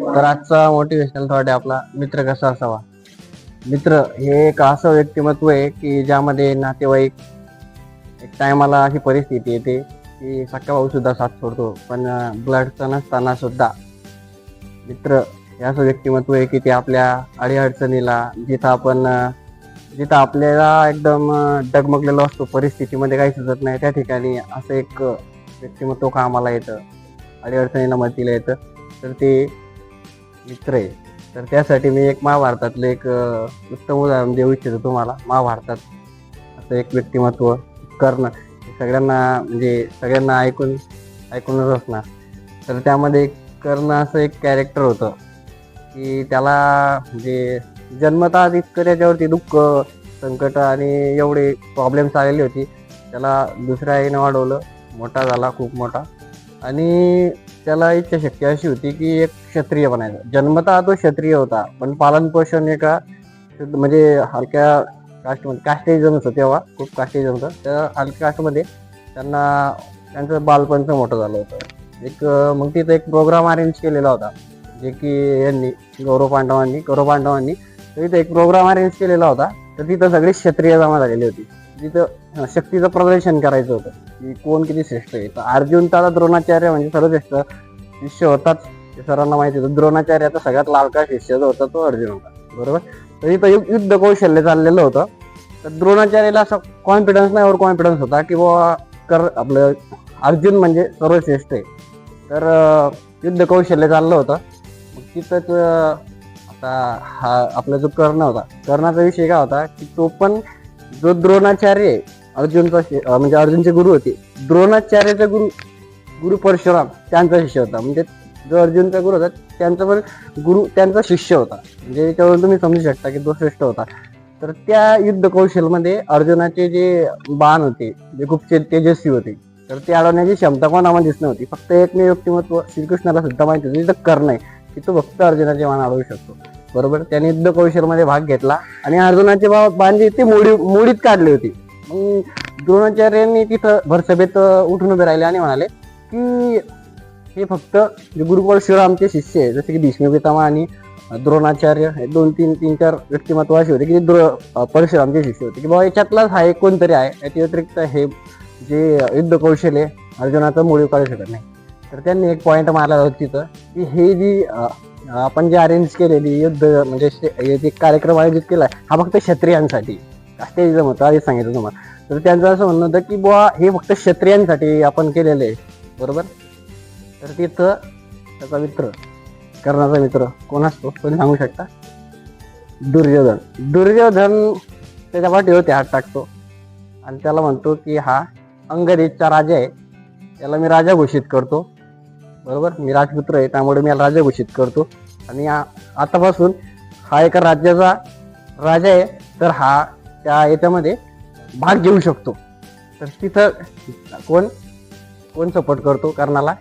तर आजचा motivational thought आहे आपला, मित्र कसा असावा. मित्र हे एक असं व्यक्तिमत्व आहे की ज्यामध्ये नातेवाईक, एक टायमाला अशी परिस्थिती येते की सख्खा भाऊ सुद्धा साथ सोडतो, पण ब्लडचा नसताना सुद्धा मित्र हे असं व्यक्तिमत्व आहे की ते आपल्या अडीअडचणीला, जिथं आपल्याला एकदम डगमगलेलो असतो, परिस्थितीमध्ये काही सुचत नाही, त्या ठिकाणी असं एक व्यक्तिमत्व कामाला येतं, अडीअडचणीला मदतीला येतं, तर ते मित्र आहे. तर त्यासाठी मी एक महाभारतातलं एक उत्तम उदाहरण देऊ इच्छितो तुम्हाला. महाभारतात असं एक व्यक्तिमत्व कर्ण, सगळ्यांना ऐकूनच असणार. तर त्यामध्ये कर्ण असं एक कॅरेक्टर होतं की त्याला म्हणजे जन्मतः इतकं त्याच्यावरती दुःख, संकट आणि एवढे प्रॉब्लेम्स आलेली होती. त्याला दुसऱ्या आईनं वाढवलं, मोठा झाला, खूप मोठा, आणि त्याला इच्छाशक्ती अशी होती की एक क्षत्रिय बनायचं. जन्मतः तो क्षत्रिय होता, पण पालनपोषण एका म्हणजे हलक्या कास्टमध्ये, कास्टेजम होतं तेव्हा, खूप कास्टेजम होतं, त्या हलक्या कास्टमध्ये त्यांचं बालपणचं मोठं झालं होतं. मग तिथं एक प्रोग्राम अरेंज केलेला होता, जे की यांनी कौरव पांडवांनी तिथं एक प्रोग्राम अरेंज केलेला होता. तर तिथं सगळी क्षत्रिय जमा झालेली होती. तिथं शक्तीचं प्रदर्शन करायचं होतं की कोण किती श्रेष्ठ आहे. तर अर्जुन त्याला द्रोणाचार्य म्हणजे सर्वश्रेष्ठ शिष्य होताच, सर्वांना माहिती होतं. द्रोणाचार्याचा सगळ्यात लाडका शिष्य जो होता तो अर्जुन होता, बरोबर. तर इथं युद्ध कौशल्य चाललेलं होतं. तर द्रोणाचार्याला असा कॉन्फिडन्स नाही, ओव्हर कॉन्फिडन्स होता की बाबा आपलं अर्जुन म्हणजे सर्वश्रेष्ठ आहे. तर युद्ध कौशल्य चाललं होतं. मग तिथंच आता हा आपला जो कर्ण होता, कर्णाचा विषय काय होता की तो पण जो द्रोणाचार्य अर्जुनचा म्हणजे अर्जुनचे गुरु होते, द्रोणाचार्याचा गुरु परशुराम त्यांचा शिष्य होता. म्हणजे जो अर्जुनचा गुरु होता त्यांचा पण गुरु त्यांचा शिष्य होता. म्हणजे त्याच्यावरून तुम्ही समजू शकता की तो श्रेष्ठ होता. तर त्या युद्ध कौशलमध्ये अर्जुनाचे जे बाण होते, जे खूप तेजस्वी होते, तर ते अडवण्याची क्षमता कोणामध्ये दिसत नव्हती. फक्त एकमेव व्यक्तिमत्व श्रीकृष्णाला सुद्धा माहिती होतं, तिथं कर्ण आहे की तो फक्त अर्जुनाचे बाण अडवू शकतो, बरोबर. त्याने युद्ध कौशलमध्ये भाग घेतला आणि अर्जुनाचे बाण जे ते मोडीत काढले होते. मग द्रोणाचार्यांनी तिथं भरसभेत उठून उभे राहिले आणि म्हणाले की हे फक्त गुरु परशुरामचे शिष्य आहे, जसे की भीष्म पितामह आणि द्रोणाचार्य, हे तीन चार व्यक्तिमत्व असे होते की परशुरामचे शिष्य होते, की बाबा याच्यातलाच हा एक कोणतरी आहे, याच्या व्यतिरिक्त हे जे युद्ध कौशल्य अर्जुनाचं मोडीव काढू शकत नाही. तर त्यांनी एक पॉईंट मारला होता तिथं की हे जी आपण जे अरेंज केलेली युद्ध म्हणजे जे कार्यक्रम आयोजित केला हा फक्त क्षत्रियांसाठी, कास्टेजम होतं आधी सांगितलं तुम्हाला. तर त्यांचं असं म्हणणं होतं की बुवा हे फक्त क्षत्रियांसाठी आपण केलेलं आहे, बरोबर. तर तिथं त्याचा मित्र, कर्णाचा मित्र कोण असतो कोणी सांगू शकता? दुर्योधन त्याच्या पाठीवरती हात टाकतो आणि त्याला म्हणतो की हा अंगदेशचा राजा आहे, त्याला मी राजा घोषित करतो, बरोबर. मी राजपुत्र आहे त्यामुळे मी याला राजा घोषित करतो आणि आतापासून हा एका राज्याचा राजा आहे, तर हा त्या याच्यामध्ये भाग घेऊ शकतो. तर तिथं कोण सपोर्ट करतो कर्णाला?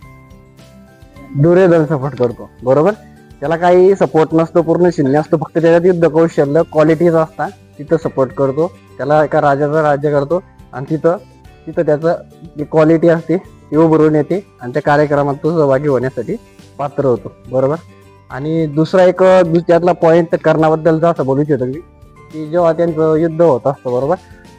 दुर्योधन सपोर्ट करतो, बरोबर. त्याला काही सपोर्ट नसतो, पूर्ण शून्य असतो, फक्त त्याच्यात युद्ध कौशल्य क्वालिटीज असतात, तिथं सपोर्ट करतो, त्याला एका राजाचा राज्य करतो आणि तिथं त्याचं जी क्वालिटी असते ती उभरून येते आणि त्या कार्यक्रमात तो सहभागी होण्यासाठी पात्र होतो, बरोबर. आणि दुसरा एक त्यातला पॉईंट कर्णाबद्दलचा असं बोलू इच्छितो की जेव्हा त्यांचं युद्ध होत असतं, बरोबर,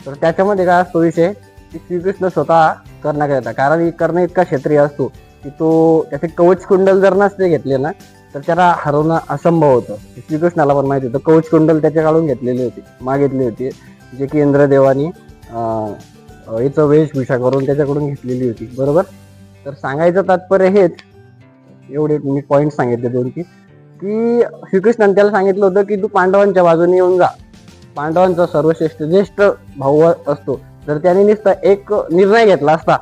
तर त्याच्यामध्ये काय असतो विषय की श्रीकृष्ण स्वतः कर्णाकडे येतात. कारण कर्ण इतका क्षत्रिय असतो की तो त्याचे कवच कुंडल जर नसते घेतले ना तर त्याला हरवणं असंभव होतं. श्रीकृष्णाला पण माहिती होतं. कवच कुंडल त्याच्याकडून मागितली होती, जे की इंद्रदेवानी याचं वेशभूषा करून त्याच्याकडून घेतलेली होती, बरोबर. तर सांगायचं तात्पर्य हेच, एवढे मी पॉईंट सांगितले दोन की श्रीकृष्णाने त्याला सांगितलं होतं की तू पांडवांच्या बाजूने येऊन जा. पांडवांचा सर्वश्रेष्ठ ज्येष्ठ भाऊ असतो, तर त्याने नुसता एक निर्णय घेतला असता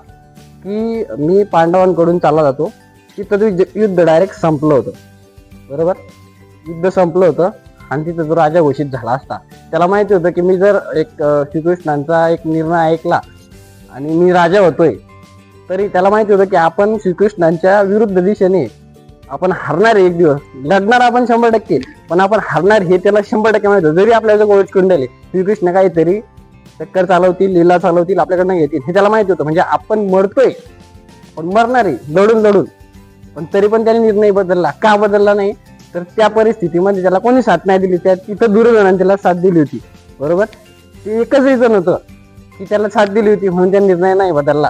की मी पांडवांकडून चालला जातो, तिथं युद्ध डायरेक्ट संपलं होतं, बरोबर. युद्ध संपलं होतं आणि तिथं जो राजा घोषित झाला असता. त्याला माहिती होतं की मी जर एक श्रीकृष्णांचा एक निर्णय ऐकला आणि मी राजा होतोय, तरी त्याला माहिती होतं की आपण श्रीकृष्णांच्या विरुद्ध दिशेने आपण हरणार एक दिवस, लढणार आपण 100%, पण आपण हरणार हे त्याला 100% माहिती होतं. जरी आपल्याला कवच कुंडल श्रीकृष्ण काहीतरी चक्कर चालवतील, लीला चालवतील, आपल्याकडनं घेतील, हे त्याला माहिती होतं. म्हणजे आपण मरतोय पण मरणार आहे लढून लढून. पण तरी पण त्याने निर्णय बदलला. का बदलला नाही तर त्या परिस्थितीमध्ये त्याला कोणी साथ नाही दिली. त्या तिथं दुर्योधनाने त्याला साथ दिली होती. बरोबर, ते एकच रिझन होतं की त्याला साथ दिली होती म्हणून त्या निर्णय नाही बदलला.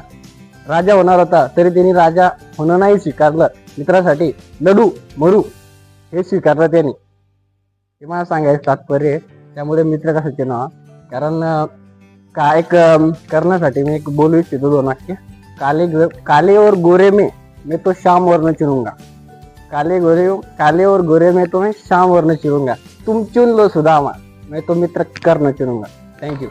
राजा होणार होता तरी त्यांनी राजा होणं नाही स्वीकारलं. मित्रासाठी लढू मरू हे स्वीकारलं त्याने. हे मला सांगायचं तात्पर्य आहे. त्यामुळे मित्र कशाचे नाव, कारण काय करण्यासाठी मी एक बोलू इच्छितो 2 वाक्य. काले और गोरे में तो शाम वर्ण चुनूंगा. काले और गोरे में तो मैं शाम वर्ण चुनूंगा. तुम चुन लो सुदामा, मैं तो मित्र कर्ण चुनूंगा. थँक्यू.